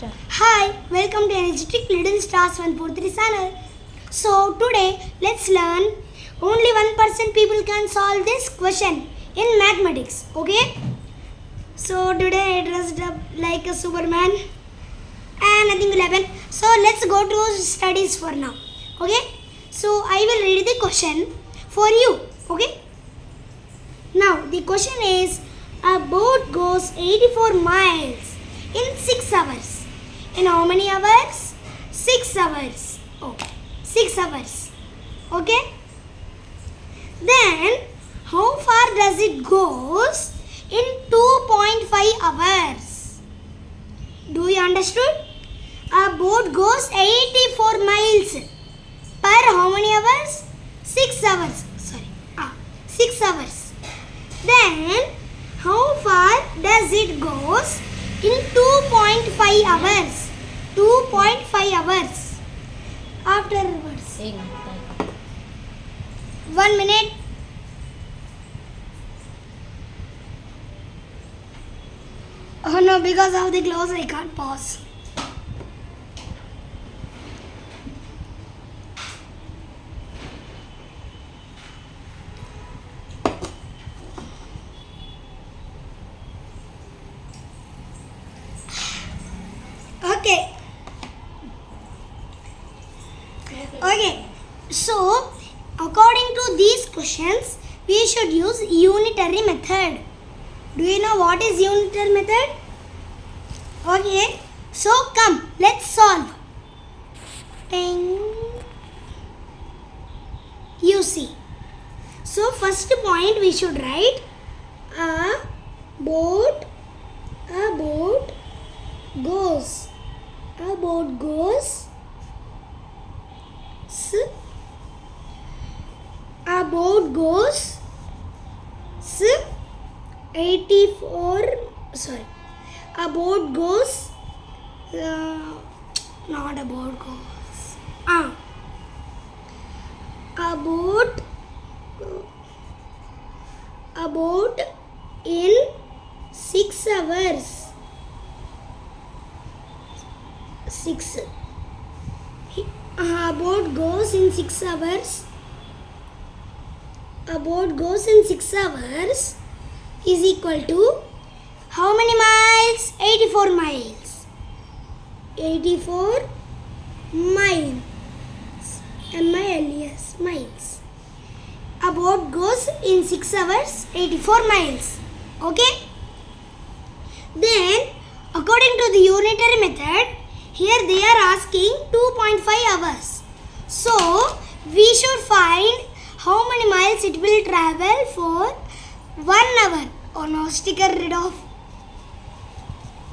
Hi, welcome to Energetic Little Stars 143 channel. So today let's learn only 1% people can solve this question in mathematics. Okay? So today I dressed up like a Superman and nothing will happen. So let's go to studies for now. Okay? So I will read the question for you. Okay? Now the question is, a boat goes 84 miles in 6 hours. In how many hours? 6 hours. Oh, 6 hours. Okay? Then, how far does it goes in 2.5 hours? Do you understood? A boat goes 84 miles per how many hours? 6 hours. 6 hours. Then, how far does it goes in 2.5 hours? 2.5 hours. Afterwards. 1 minute. Oh no, because of the clothes I can't pause. Okay, so according to these questions, we should use unitary method. Do you know what is unitary method? Okay, so come, let's solve. Ding. You see. So first point we should write a boat goes. A boat goes. A boat goes 84. A boat goes. Not a boat goes. A boat in 6 hours. 6. A boat goes in 6 hours. A boat goes in 6 hours is equal to how many miles? 84 miles. 84 miles. M-I-L-E-S. Miles. A boat goes in 6 hours, 84 miles. Okay? Then, according to the unitary method, here they are asking 2.5 hours. So, we should find how many miles it will travel for 1 hour. Oh no, sticker rid of.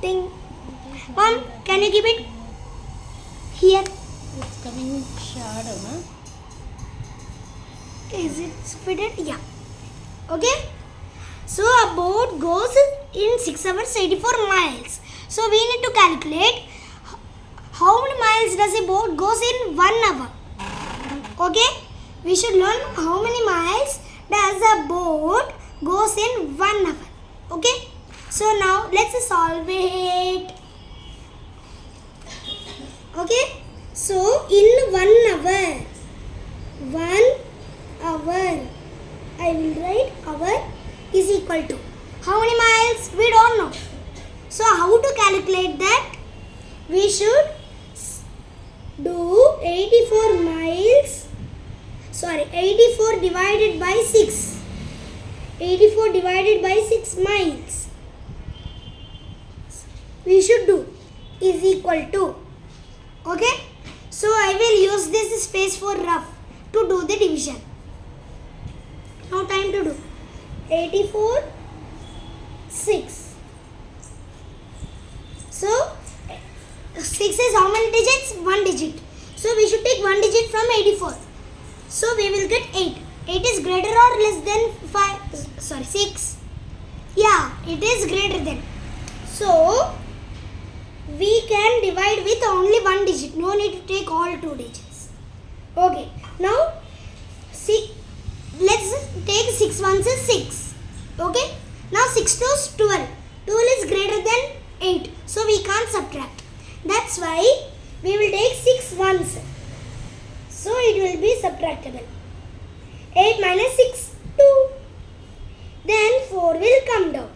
Thing. Mom, can you keep it here? It's coming shadow, no? Is it fitted? Yeah. Okay. So, a boat goes in 6 hours, 84 miles. So, we need to calculate how many miles does a boat goes in 1 hour. Okay. We should learn how many miles does a boat goes in 1 hour. Okay. So now let's solve it. Okay. So in 1 hour, I will write hour is equal to how many miles? We don't know. So how to calculate that? We should do 84 miles. 84 divided by 6. 84 divided by 6 miles. We should do is equal to. Okay. So I will use this space for rough to do the division. Now time to do. 84, 6. So 6 is how many digits? 1 digit. So we should take 1 digit from 84. So we will get 8. 8 is greater or less than 6? Yeah, it is greater than. So we can divide with only 1 digit. No need to take all 2 digits. Okay. Now let's take 6 ones is 6. Okay. Now 6 to 12. 12 is greater than 8. So we can't subtract. That's why we will take 6 ones. So it will be subtractable. 8 minus 6, 2. Then 4 will come down.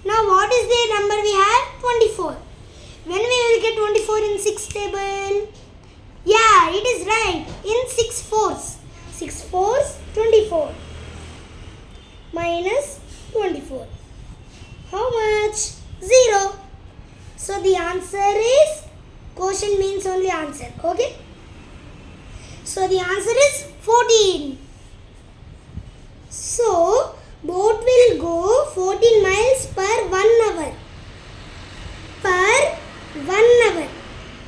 Now what is the number we have? 24. When we will get 24 in 6 table? Yeah, it is right. In 6 fours. 6 fours, 24. Minus 24. How much? 0. So the answer is, quotient means only answer. Okay? So the answer is 14. So boat will go 14 miles per 1 hour. Per 1 hour.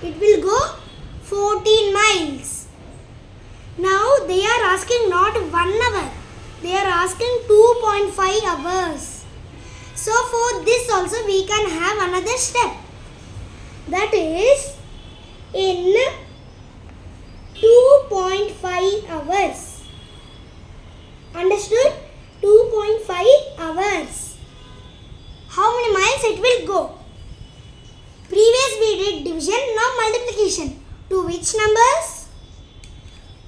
It will go 14 miles. Now they are asking not 1 hour. They are asking 2.5 hours. So for this also we can have another step. That is in 2.5 hours. Understood? 2.5 hours. How many miles it will go? Previous we did division, now multiplication. To which numbers?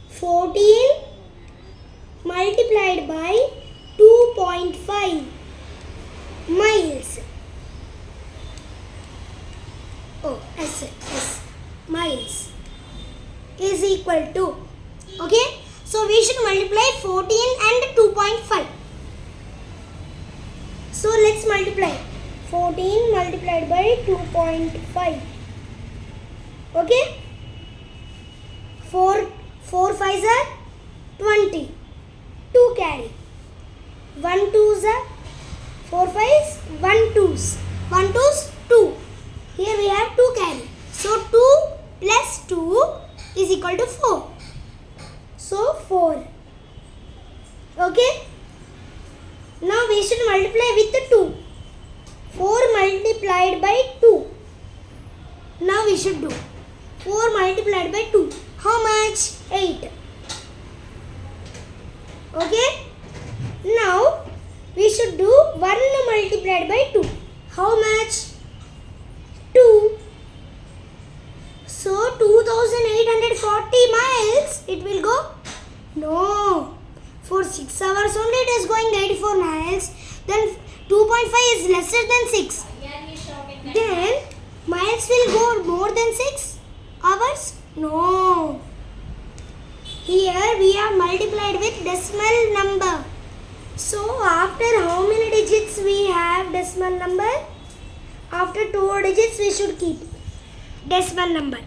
14 multiplied by 2.5 miles. Oh, S. Miles is equal to. Okay? So we should multiply 14 and 2.5. So let's multiply. 14 multiplied by 2.5. Okay? 4 5s are 20. 2 carry. 1 2s are 4 5s, 1 2s. 1 2s, 2. Here we have 2 carry. So 2 plus 2 is equal to 4. So 4. Okay? Now we should multiply with the 2. 4 multiplied by 2. Now we should do 4 multiplied by 2. How much? 8. Okay? Now we should do 1 multiplied by 2. How much? 2. So 2840 miles it will go? No. For 6 hours only it is going 84 miles. Then 2.5 is lesser than 6. Then miles will go more than 6 hours? No. Here we have multiplied with decimal number. So after how many digits we have decimal number? After 2 digits we should keep decimal number.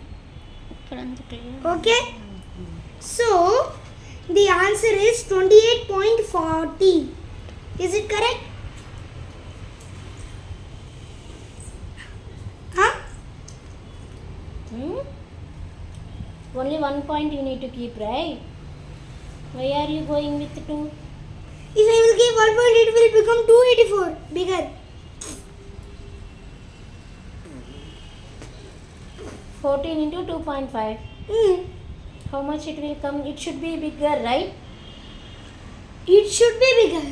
Okay? So the answer is 28.40. Is it correct? Huh? Only 1 point you need to keep, right? Why are you going with 2? If I will keep 1 point, it will become 284. Bigger. 14 into 2.5. How much it will come? It should be bigger, right? It should be bigger.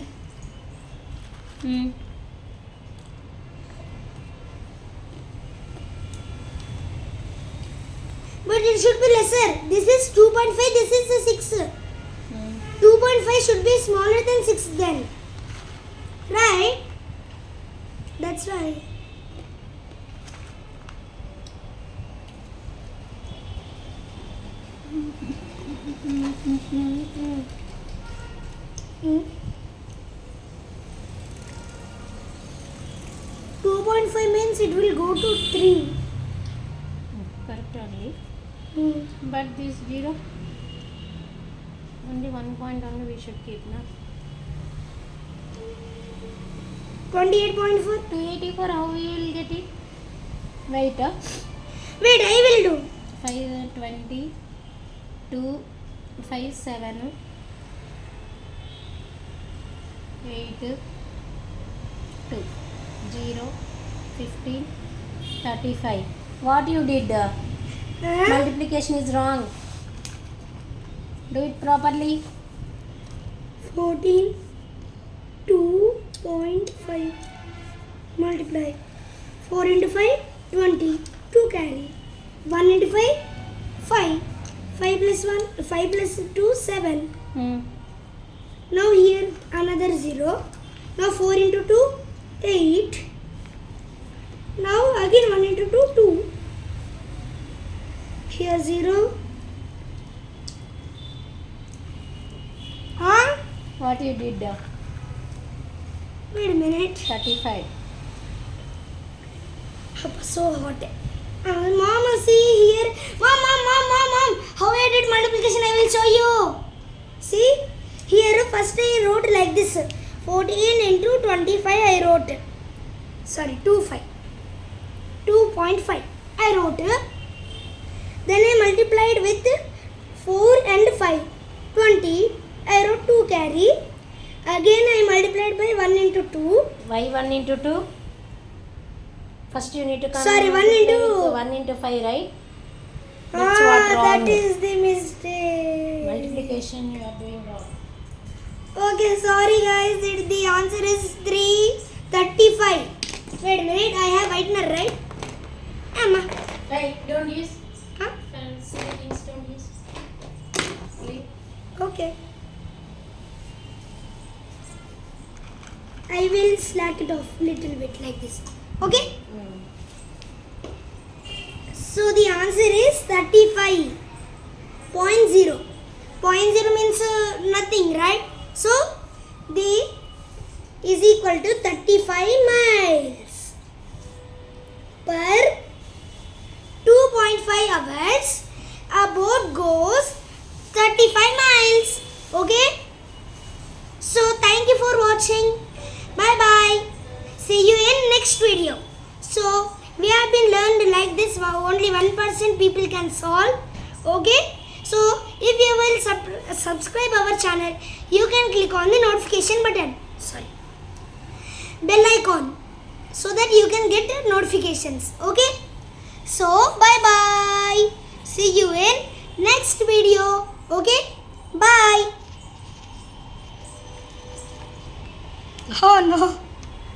But it should be lesser. This is 2.5, this is a 6. 2.5 should be smaller than 6 then. Right? That's right. Hmm. 2.5 means it will go to 3. Correct only. But this 0, only 1 point only we should keep, na? 28.4. 284, how we will get it? Wait, Wait, I will do. 5, 20, 2, 5, 7, 8, 2, 0, 15, 35. What you did? Multiplication is wrong. Do it properly. 14, 2.5 multiply 4 into 5, 20. 2 carry. 1 into 5, 5. 5 plus 1, 5 plus 2, 7. Now here another 0. Now 4 into 2, 8. Now again 1 into 2, 2. Here 0. Huh? What you did? Wait a minute. 35. So hot. Mama, see here. Mom. How I did multiplication, I will show you. See? Here first I wrote like this. 14 into 25 I wrote. Sorry, 2.5 I wrote. Then I multiplied with 4 and 5. 20. I wrote 2 carry. Again I multiplied by 1 into 2. Why 1 into 2? First you need to come. Sorry, 1 into 1 into 5, right? That's what wrong. That is the mistake. Multiplication you are doing wrong. Okay, sorry guys. The answer is 335. Wait a minute. I have whitener, right? Emma. Right, don't use. Huh? Fancy things, don't use. Leave. Okay. I will slack it off little bit like this. Okay? So the answer is 35.0. 0.0 means nothing, right? So the is equal to 35 miles per 2.5 hours. A boat goes 35 miles. Okay? So thank you for watching. Bye bye. See you in next video. So we have been learned like this. Only 1% people can solve. Okay. So if you will subscribe our channel, you can click on the notification button. Sorry. Bell icon. So that you can get notifications. Okay. So bye bye. See you in next video. Okay. Bye. Oh no.